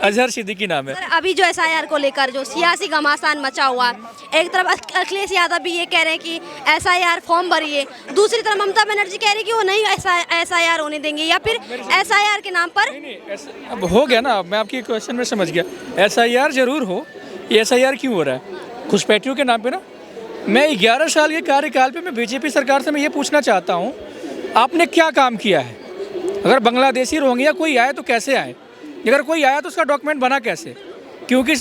अजहर सिद्दीकी नाम है। सर अभी जो एसआईआर को लेकर जो सियासी घमासान मचा हुआ, एक तरफ अखिलेश यादव भी ये कह रहे हैं कि एसआईआर फॉर्म भरिए, दूसरी तरफ ममता बनर्जी कह रही है कि वो नहीं एसआईआर होने देंगे, या फिर एसआईआर के नाम पर अब हो गया ना, मैं आपकी क्वेश्चन में समझ गया। एसआईआर जरूर हो, ये एसआईआर क्यों हो रहा है? घुसपैठियों के नाम पे ना। मैं 11 साल के कार्यकाल पे मैं बीजेपी सरकार से मैं ये पूछना चाहता हूँ, आपने क्या काम किया है? अगर बांग्लादेशी रोहिंग्या कोई आए तो कैसे आए? अगर कोई आया तो उसका डॉक्यूमेंट बना कैसे? क्योंकि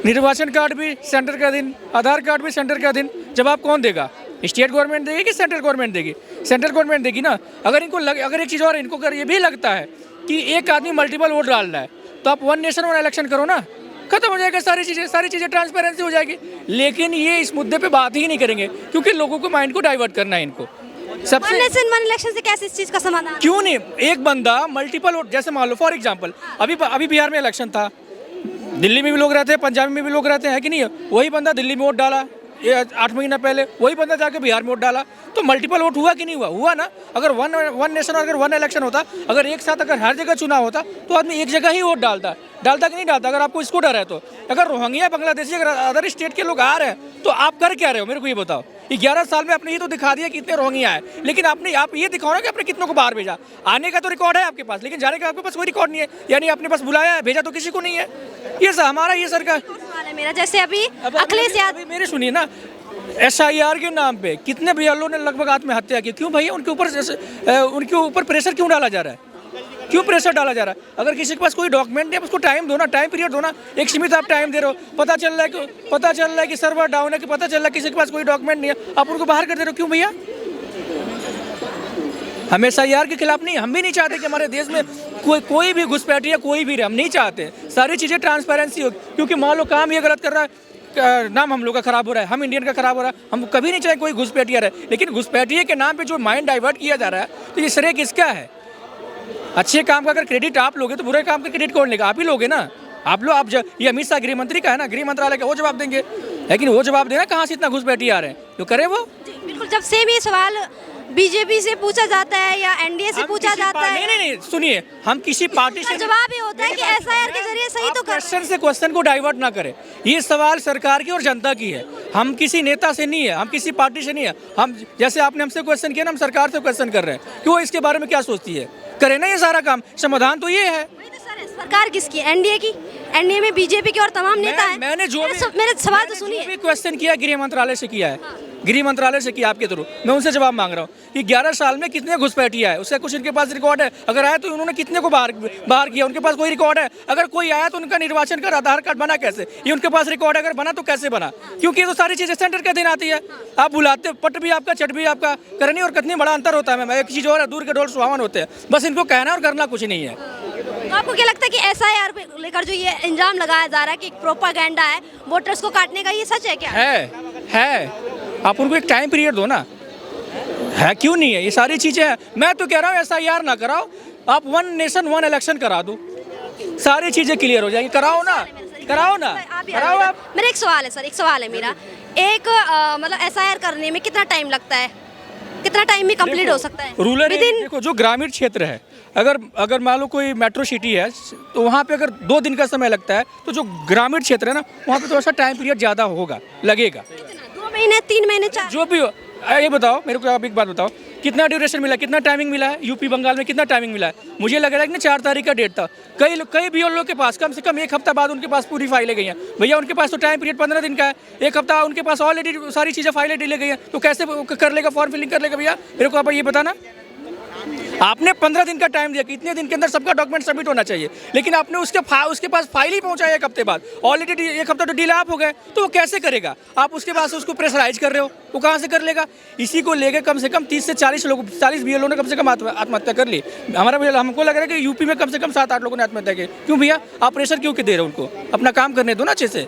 निर्वाचन कार्ड भी सेंटर का दिन, आधार कार्ड भी सेंटर का दिन, जवाब कौन देगा? स्टेट गवर्नमेंट देगी कि सेंट्रल गवर्नमेंट देगी? सेंट्रल गवर्नमेंट देगी ना। अगर इनको अगर एक चीज़ और इनको अगर ये भी लगता है कि एक आदमी मल्टीपल वोट डाल रहा है, तो आप वन नेशन वन इलेक्शन करो ना, खत्म हो जाएगा सारी चीज़ें ट्रांसपेरेंसी हो जाएगी। लेकिन ये इस मुद्दे पे बात ही नहीं करेंगे, क्योंकि लोगों को माइंड को डाइवर्ट करना है इनको। वन नेशन वन इलेक्शन से कैसे इस चीज़ का समाधान? क्यों नहीं? एक बंदा मल्टीपल वोट, जैसे मान लो फॉर एग्जांपल अभी बिहार में इलेक्शन था, दिल्ली में भी लोग रहते हैं, पंजाब में भी लोग रहते हैं कि नहीं? वही बंदा दिल्ली में वोट डाला 8 महीना पहले, वही बंदा जाके बिहार में वोट डाला, तो मल्टीपल वोट हुआ कि नहीं हुआ? हुआ ना। अगर वन नेशन अगर वन इलेक्शन होता, अगर एक साथ अगर हर जगह चुनाव होता, तो आदमी एक जगह ही वोट डालता कि नहीं डालता? अगर आपको इसको डर है तो। अगर रोहिंग्या बांग्लादेशी अगर अदर स्टेट के लोग आ रहे हैं, तो आप कर क्या रहे हो? मेरे को ये बताओ। 11 साल में आपने ये तो दिखा दिया कि इतने रोहिंग्या है, लेकिन आप ये दिखाओ ना कि आपने कितनों को बाहर भेजा। आने का तो रिकॉर्ड है आपके पास, लेकिन जाने का आपके पास कोई रिकॉर्ड नहीं है। यानी आपने पास बुलाया है, भेजा तो किसी को नहीं है। ये हमारा ये सरकार मेरा जैसे अभी अखिलेश यादव, मेरे सुनिए ना, एसआईआर के नाम पे कितने बीएलओ ने लगभग आत्महत्या की? क्यों भैया? उनके ऊपर प्रेशर क्यों डाला जा रहा है? क्यों प्रेशर डाला जा रहा है? अगर किसी के पास कोई डॉक्यूमेंट नहीं है, उसको टाइम दो ना, टाइम पीरियड दो ना। एक सीमित आप टाइम दे रहे हो, पता चल रहा है कि सर्वर डाउन है, कि पता चल रहा है किसी के पास कोई डॉक्यूमेंट नहीं है, आप उनको बाहर कर दे रहे हो। क्यों भैया? हम एसआईआर के खिलाफ नहीं, हम भी नहीं चाहते कि हमारे देश में कोई भी घुसपैठिया कोई भी रहे, हम नहीं चाहते। सारी चीज़ें ट्रांसपेरेंसी हो, क्योंकि मान लो काम ये गलत कर रहा है, नाम हम लोग का खराब हो रहा है, हम इंडियन का खराब हो रहा है। हम कभी नहीं चाहे कोई घुसपैठिया रहे, लेकिन घुसपैठिए के नाम पे जो माइंड डाइवर्ट किया जा रहा है, तो ये श्रेय किसका है? अच्छे काम का अगर क्रेडिट आप लोगे, तो बुरे काम का क्रेडिट कौन लेगा? आप ही लोगे ना। ये अमित शाह गृह मंत्री का है ना, गृह मंत्रालय का, वो जवाब देंगे। लेकिन वो जवाब देना कहाँ से इतना घुसपैठिए आ रहे हैं, जो करे वो। बिल्कुल, जब सेम ये सवाल बीजेपी से पूछा जाता है या एनडीए से पूछा जाता है, नहीं, सुनिए, हम किसी पार्टी से जवाब ये होता है कि एसआईआर के जरिए सही तो क्वेश्चन को डाइवर्ट ना करें। ये सवाल सरकार की और जनता की है, हम किसी नेता से नहीं है, हम किसी पार्टी से नहीं है। हम जैसे आपने हमसे क्वेश्चन किया ना, हम सरकार से क्वेश्चन कर रहे हैं कि वो इसके बारे में क्या सोचती है। करे ना ये सारा काम, समाधान तो ये है। सरकार किसकी? एनडीए की। एनडीए में बीजेपी के और तमाम नेता हैं। मैंने मेरे सवाल तो सुनिए। क्वेश्चन किया गृह मंत्रालय से किया है, गृह मंत्रालय से किया आपके थ्रू, मैं उनसे जवाब मांग रहा हूँ कि 11 साल में कितने घुसपैठिया है, उसका कुछ इनके पास रिकॉर्ड है? अगर आया तो उन्होंने कितने को बाहर किया, उनके पास कोई रिकॉर्ड है? अगर कोई आया तो उनका निर्वाचन का आधार कार्ड बना कैसे? ये उनके पास रिकॉर्ड है? अगर बना तो कैसे बना? क्योंकि ये तो सारी चीज़ें सेंटर के दिन आती है। आप बुलाते, पट भी आपका, चट भी आपका, करनी और कितनी बड़ा अंतर होता है। एक चीज़ और है, दूर के ढोल सुहावन होते हैं, बस इनको कहना और करना कुछ नहीं है। तो आपको क्या लगता है कि एसआईआर पे लेकर जो ये इल्जाम लगाया जा रहा है कि प्रोपागेंडा है वोटर्स को काटने का, ये सच है क्या? है। आप उनको एक टाइम पीरियड दो ना, है क्यों नहीं है? ये सारी चीज़ें हैं। मैं तो कह रहा हूँ एसआईआर ना कराओ, आप वन नेशन वन इलेक्शन करा दो, सारी चीज़ें क्लियर हो जाएंगी। कराओ ना। आप। मेरा एक सवाल है सर, एक सवाल है मेरा, एक मतलब एसआईआर करने में कितना टाइम लगता है? कितना टाइम में कंप्लीट हो सकता है? रूरल देखो, जो ग्रामीण क्षेत्र है, अगर मान लो कोई मेट्रो सिटी है, तो वहाँ पे अगर 2 दिन का समय लगता है, तो जो ग्रामीण क्षेत्र है ना, वहाँ पे थोड़ा सा टाइम पीरियड ज़्यादा लगेगा। 2 महीने, 3 महीने, 4? जो भी हो। ये बताओ मेरे को, आप एक बात बताओ, कितना ड्यूरेशन मिला, कितना टाइमिंग मिला है? यूपी बंगाल में कितना टाइमिंग मिला है? मुझे लग रहा है कि 4 तारीख का डेट था। कई बीएलओ के पास कम से कम 1 हफ्ता बाद उनके पास पूरी फाइलें गई हैं। भैया उनके पास तो टाइम पीरियड 15 दिन का है, 1 हफ्ता उनके पास ऑलरेडी सारी चीज़ें फाइलें डिले गई हैं, तो कैसे कर लेगा, फॉर्म फिलिंग कर लेगा? भैया मेरे को आप ये बताना। आपने 15 दिन का टाइम दिया कि इतने दिन के अंदर सबका डॉक्यूमेंट सबमिट होना चाहिए, लेकिन आपने उसके पास फाइल ही पहुंचाया 1 हफ्ते बाद, ऑलरेडी 1 हफ्ता तो डिले आप हो गए, तो वो कैसे करेगा? आप उसके बाद उसको प्रेशराइज कर रहे हो, वो कहाँ से कर लेगा? इसी को लेकर कम से कम 30 से 40 बीएलओ ने कम से कम आत्महत्या कर ली। हमको लग रहा है कि यूपी में कम से कम 7-8 लोगों ने आत्महत्या की। क्यों भैया? आप प्रेशर क्यों दे रहे हो उनको? अपना काम करने दो ना अच्छे से।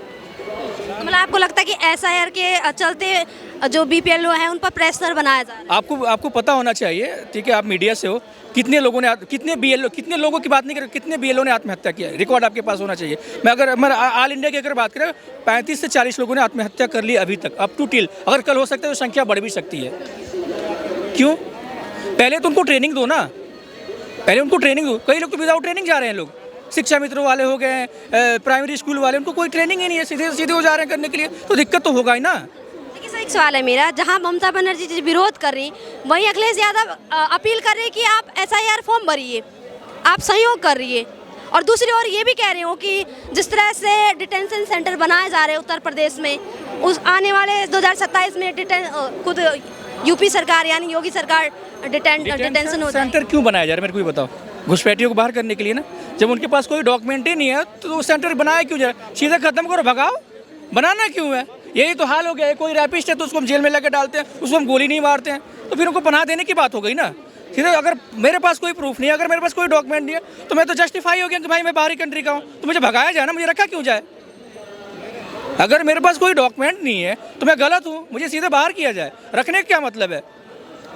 मतलब आपको लगता है कि एसआईआर के चलते जो बीपीएलओ है उन पर प्रेशर बनाया जा रहा है? आपको पता होना चाहिए, ठीक है, आप मीडिया से हो, कितने लोगों की बात नहीं कर, कितने बीएलओ ने आत्महत्या किया, रिकॉर्ड आपके पास होना चाहिए। मैं ऑल इंडिया की अगर बात करें, 35 से 40 लोगों ने आत्महत्या कर ली अभी तक, अप टू टिल। अगर कल हो सकता है तो संख्या बढ़ भी सकती है। क्यों? पहले तो उनको ट्रेनिंग दो ना, पहले उनको ट्रेनिंग दो। कई लोग तो विदाउट ट्रेनिंग जा रहे हैं लोग। शिक्षा मित्र वाले हो गए, प्राइमरी स्कूल वाले, उनको कोई ट्रेनिंग ही नहीं है, सीधे सीधे हो जा रहे हैं करने के लिए, तो दिक्कत तो होगा ही ना। देखिए सर, एक सवाल है मेरा, जहाँ ममता बनर्जी जी विरोध कर रही, वहीं अखिलेश यादव अपील कर रहे हैं कि आप SIR फॉर्म भरिए, आप सहयोग कर रही है। और दूसरी ओर ये भी कह रहे हो कि जिस तरह से डिटेंशन सेंटर बनाए जा रहे हैं उत्तर प्रदेश में, उस आने वाले 2027 में खुद यूपी सरकार यानी योगी सरकार डिटेंशन हो सेंटर क्यों बनाया जा रहा है, मेरे को ये बताओ। घुसपैठियों को बाहर करने के लिए ना, जब उनके पास कोई डॉक्यूमेंट ही नहीं है तो वो सेंटर बनाया क्यों जा रहा है? सीधा खत्म करो, भगाओ, बनाना क्यों है? यही तो हाल हो गया है। कोई रैपिस्ट है तो उसको हम जेल में लेकर डालते हैं, उसको हम गोली नहीं मारते हैं, तो फिर उनको पनाह देने की बात हो गई ना। सीधे अगर मेरे पास कोई प्रूफ नहीं है, अगर मेरे पास कोई डॉक्यूमेंट नहीं है, तो मैं तो जस्टिफाई हो गया कि भाई मैं बाहरी कंट्री का हूँ, तो मुझे भगाया जाए ना, मुझे रखा क्यों जाए? अगर मेरे पास कोई डॉक्यूमेंट नहीं है तो मैं गलत हूँ, मुझे सीधे बाहर किया जाए, रखने का क्या मतलब है?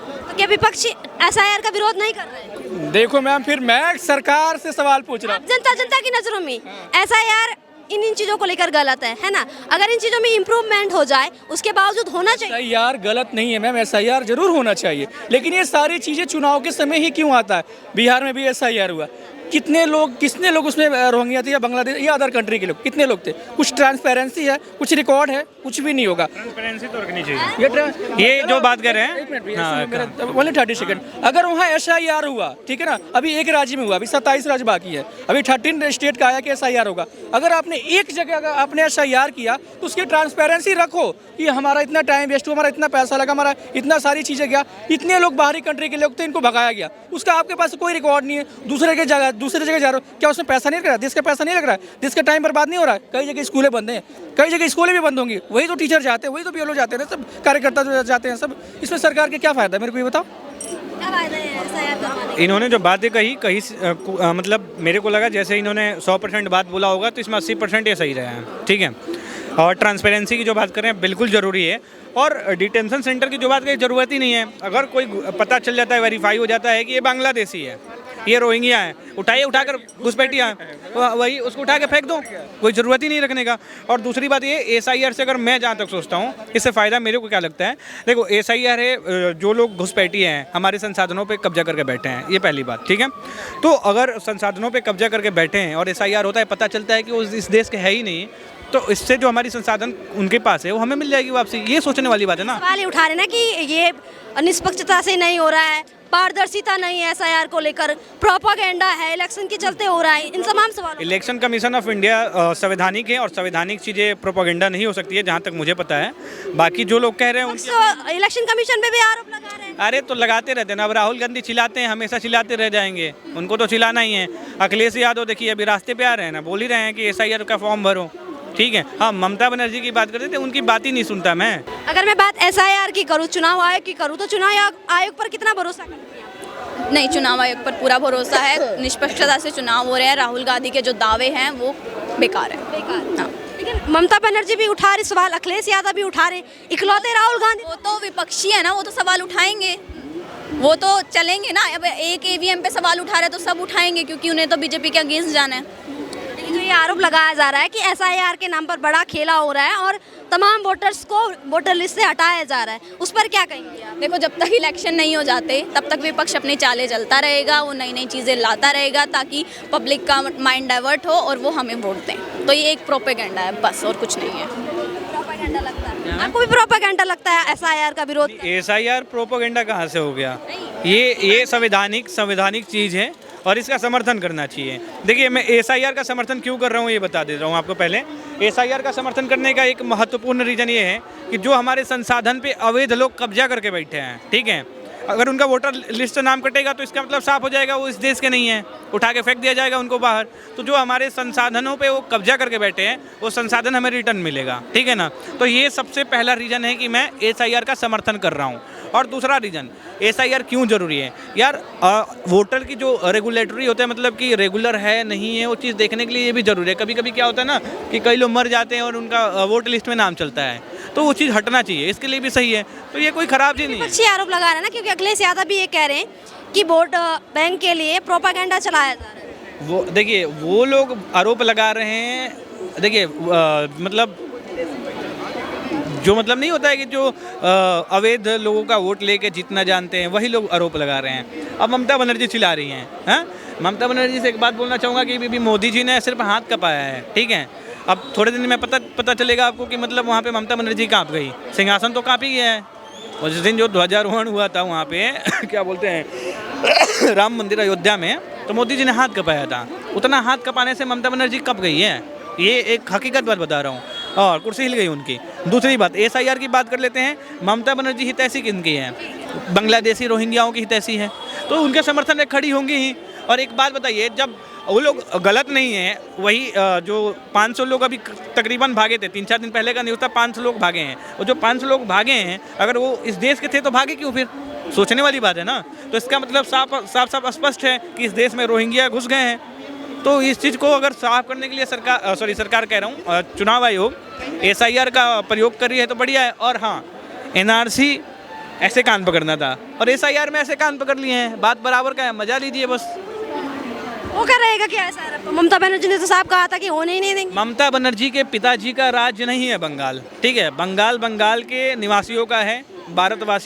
तो क्या विपक्षी SIR का विरोध नहीं कर रहे हैं? देखो मैम, फिर मैं सरकार से सवाल पूछ रहा हूँ। जनता की नज़रों में SIR इन चीज़ों को लेकर गलत है ना? अगर इन चीज़ों में इम्प्रूवमेंट हो जाए, उसके बावजूद होना चाहिए। SIR गलत नहीं है मैम, SIR जरूर होना चाहिए, लेकिन ये सारी चीज़ें चुनाव के समय ही क्यों आता है? बिहार में भी SIR हुआ, कितने लोग उसमें रोहिंग्या थे या बांग्लादेश या अदर कंट्री के लोग, कितने लोग थे? कुछ ट्रांसपेरेंसी है, कुछ रिकॉर्ड है? कुछ भी नहीं होगा। ट्रांसपेरेंसी तो रखनी चाहिए। ये जो बात कर रहे हैं, ओनली 30 सेकंड। अगर वहाँ SIR हुआ, ठीक है ना, अभी एक राज्य में हुआ, अभी 27 राज्य बाकी है, अभी 13 स्टेट का आया कि SIR होगा। अगर आपने एक जगह अगर आपने SIR किया तो उसकी ट्रांसपेरेंसी रखो कि हमारा इतना टाइम वेस्ट हुआ, हमारा इतना पैसा लगा, हमारा इतना सारी चीज़ें गया, इतने लोग बाहरी कंट्री के लोग थे, इनको भगाया गया, उसका आपके पास कोई रिकॉर्ड नहीं है। दूसरी जगह जा रहे हो, क्या उसमें पैसा नहीं लग रहा है? देश का पैसा नहीं लग रहा है? देश का टाइम बर्बाद नहीं हो रहा है? कई जगह स्कूलें बंद हैं, कई जगह स्कूलें भी बंद होंगी, वही तो टीचर जाते हैं, वही तो BLO जाते हैं, सब कार्यकर्ता जो जाते हैं, सब। इसमें सरकार के क्या फ़ायदा है, मेरे को ये बताओ। क्या फायदा है SIR करवाने का? इन्होंने जो बातें कही मतलब मेरे को लगा जैसे इन्होंने 100% बात बोला होगा तो इसमें 80% ये सही रहा है, ठीक है। और ट्रांसपेरेंसी की जो बात कर रहे हैं बिल्कुल ज़रूरी है, और डिटेंशन सेंटर की जो बात करें ज़रूरत ही नहीं है। अगर कोई पता चल जाता है, वेरीफाई हो जाता है कि ये बांग्लादेशी है, ये रोहिंग्या है, उठाकर घुसपैठिया वही उसको उठा के फेंक दो, कोई ज़रूरत ही नहीं रखने का। और दूसरी बात ये SIR से अगर मैं जहाँ तक सोचता हूँ, इससे फ़ायदा मेरे को क्या लगता है, देखो SIR है, जो लोग घुसपैठी हैं हमारे संसाधनों पे कब्जा करके बैठे हैं, ये पहली बात, ठीक है। तो अगर संसाधनों पे कब्जा करके बैठे हैं और SIR होता है, पता चलता है कि वो इस देश के है ही नहीं, तो इससे जो हमारी संसाधन उनके पास है वो हमें मिल जाएगी वापसी। ये सोचने वाली बात है ना। सवाल ये उठा रहे ना कि ये निष्पक्षता से नहीं हो रहा है, पारदर्शिता नहीं है SIR को लेकर, प्रोपेगेंडा है, इलेक्शन के चलते हो रहा है, इन तमाम सवाल। इलेक्शन कमीशन ऑफ इंडिया संवैधानिक है और संवैधानिक चीज़ें प्रोपेगेंडा नहीं हो सकती है, जहाँ तक मुझे पता है। बाकी जो लोग कह रहे हैं उनके इलेक्शन कमीशन पे भी आरोप लगा रहे हैं। अरे तो लगाते रहते हैं ना, अब राहुल गांधी चिल्लाते हैं, हमेशा चिल्लाते रह जाएंगे, उनको तो चिल्लाना ही है। अखिलेश यादव देखिए अभी रास्ते पे आ रहे हैं ना, बोल ही रहे हैं कि SIR का फॉर्म भरो, ठीक है। हाँ, ममता बनर्जी की बात करते थे, उनकी बात ही नहीं सुनता मैं। अगर मैं बात SIR की करूँ, चुनाव आयोग की करूँ, तो चुनाव आयोग पर कितना भरोसा करती हैं आप? नहीं, चुनाव आयोग पर पूरा भरोसा है। निष्पक्षता से चुनाव हो रहे हैं। राहुल गांधी के जो दावे हैं वो बेकार है। हाँ। लेकिन ममता बनर्जी भी उठा रही सवाल, अखिलेश यादव भी उठा रहे, इकलौते राहुल गांधी। वो तो विपक्षी है ना, वो तो सवाल उठाएंगे, वो तो चलेंगे ना। अब एक EVM पे सवाल उठा रहे तो सब उठाएंगे, क्योंकि उन्हें तो बीजेपी के अगेंस्ट जाना है। जो ये आरोप लगाया जा रहा है कि SIR के नाम पर बड़ा खेला हो रहा है और तमाम वोटर्स को वोटर लिस्ट से हटाया जा रहा है, उस पर क्या कहेंगे आप? देखो, जब तक इलेक्शन नहीं हो जाते तब तक विपक्ष अपनी चालें चलता रहेगा, वो नई नई चीज़ें लाता रहेगा ताकि पब्लिक का माइंड डाइवर्ट हो और वो हमें वोट दें। तो ये एक प्रोपेगेंडा है बस, और कुछ नहीं है। प्रोपेगेंडा लगता है आपको भी? प्रोपेगेंडा लगता है SIR का विरोध? SIR प्रोपेगेंडा कहाँ से हो गया? ये संवैधानिक चीज़ है और इसका समर्थन करना चाहिए। देखिए, मैं SIR का समर्थन क्यों कर रहा हूँ ये बता देता हूँ आपको। पहले SIR का समर्थन करने का एक महत्वपूर्ण रीज़न ये है कि जो हमारे संसाधन पे अवैध लोग कब्जा करके बैठे हैं, ठीक है, अगर उनका वोटर लिस्ट से नाम कटेगा तो इसका मतलब साफ हो जाएगा वो इस देश के नहीं है, उठा के फेंक दिया जाएगा उनको बाहर। तो जो हमारे संसाधनों पे वो कब्जा करके बैठे हैं वो संसाधन हमें रिटर्न मिलेगा, ठीक है ना। तो ये सबसे पहला रीज़न है कि मैं SIR का समर्थन कर रहा हूँ। और दूसरा रीज़न, SIR क्यों ज़रूरी है यार, वोटर की जो रेगुलेटरी होता है, मतलब कि रेगुलर है नहीं है, वो चीज़ देखने के लिए ये भी ज़रूरी है। कभी कभी क्या होता है ना कि कई लोग मर जाते हैं और उनका वोटर लिस्ट में नाम चलता है, तो वो चीज़ हटना चाहिए, इसके लिए भी सही है। तो ये कोई ख़राब चीज़ नहीं है। अच्छी आरोप लगा रहे हैं ना, क्योंकि अखिलेश यादव भी ये कह रहे हैं कि वोट बैंक के लिए प्रोपेगेंडा चलाया जा रहा है। वो देखिए, वो लोग आरोप लगा रहे हैं, देखिए मतलब जो मतलब नहीं होता है कि जो अवैध लोगों का वोट लेके जीतना जानते हैं वही लोग आरोप लगा रहे हैं। अब ममता बनर्जी चिल्ला रही हैं, हाँ? ममता बनर्जी से एक बात बोलना चाहूँगा कि भी मोदी जी ने सिर्फ हाथ कपाया है, ठीक है। अब थोड़े दिन में पता चलेगा आपको कि मतलब वहाँ पे ममता बनर्जी काँप गई, सिंहासन तो काँप ही गया है। और जिस दिन जो ध्वजारोहण हुआ था वहाँ पे क्या बोलते हैं राम मंदिर अयोध्या में, तो मोदी जी ने हाथ कपाया था। उतना हाथ कपाने से ममता बनर्जी कप गई है, ये एक हकीकत बात बता रहा हूँ, और कुर्सी हिल गई उनकी। दूसरी बात, SIR की बात कर लेते हैं। ममता बनर्जी हितैषी किनकी है? बांग्लादेशी रोहिंग्याओं की हितैषी है, तो उनके समर्थन में खड़ी होंगी ही। और एक बात बताइए, जब वो लोग गलत नहीं है, वही जो 500 लोग अभी तकरीबन भागे थे, 3-4 दिन पहले का न्यूज़ था, 500 लोग भागे हैं। और जो 500 लोग भागे हैं, अगर वो इस देश के थे तो भागे क्यों फिर? सोचने वाली बात है ना। तो इसका मतलब साफ स्पष्ट है कि इस देश में रोहिंग्या घुस गए हैं। तो इस चीज़ को अगर साफ करने के लिए सरकार कह रहा हूँ, चुनाव आयोग SIR का प्रयोग कर रही है तो बढ़िया है। और हाँ, NRC ऐसे कान पकड़ना था और SIR में ऐसे कान पकड़ लिए हैं, बात बराबर का है, मजा लीजिए बस। वो क्या रहेगा क्या ऐसा? ममता बनर्जी ने तो साफ कहा था कि होने ही नहीं देंगे। ममता बनर्जी के पिताजी का राज्य नहीं है बंगाल, ठीक है। बंगाल के निवासियों का है, भारतवासियों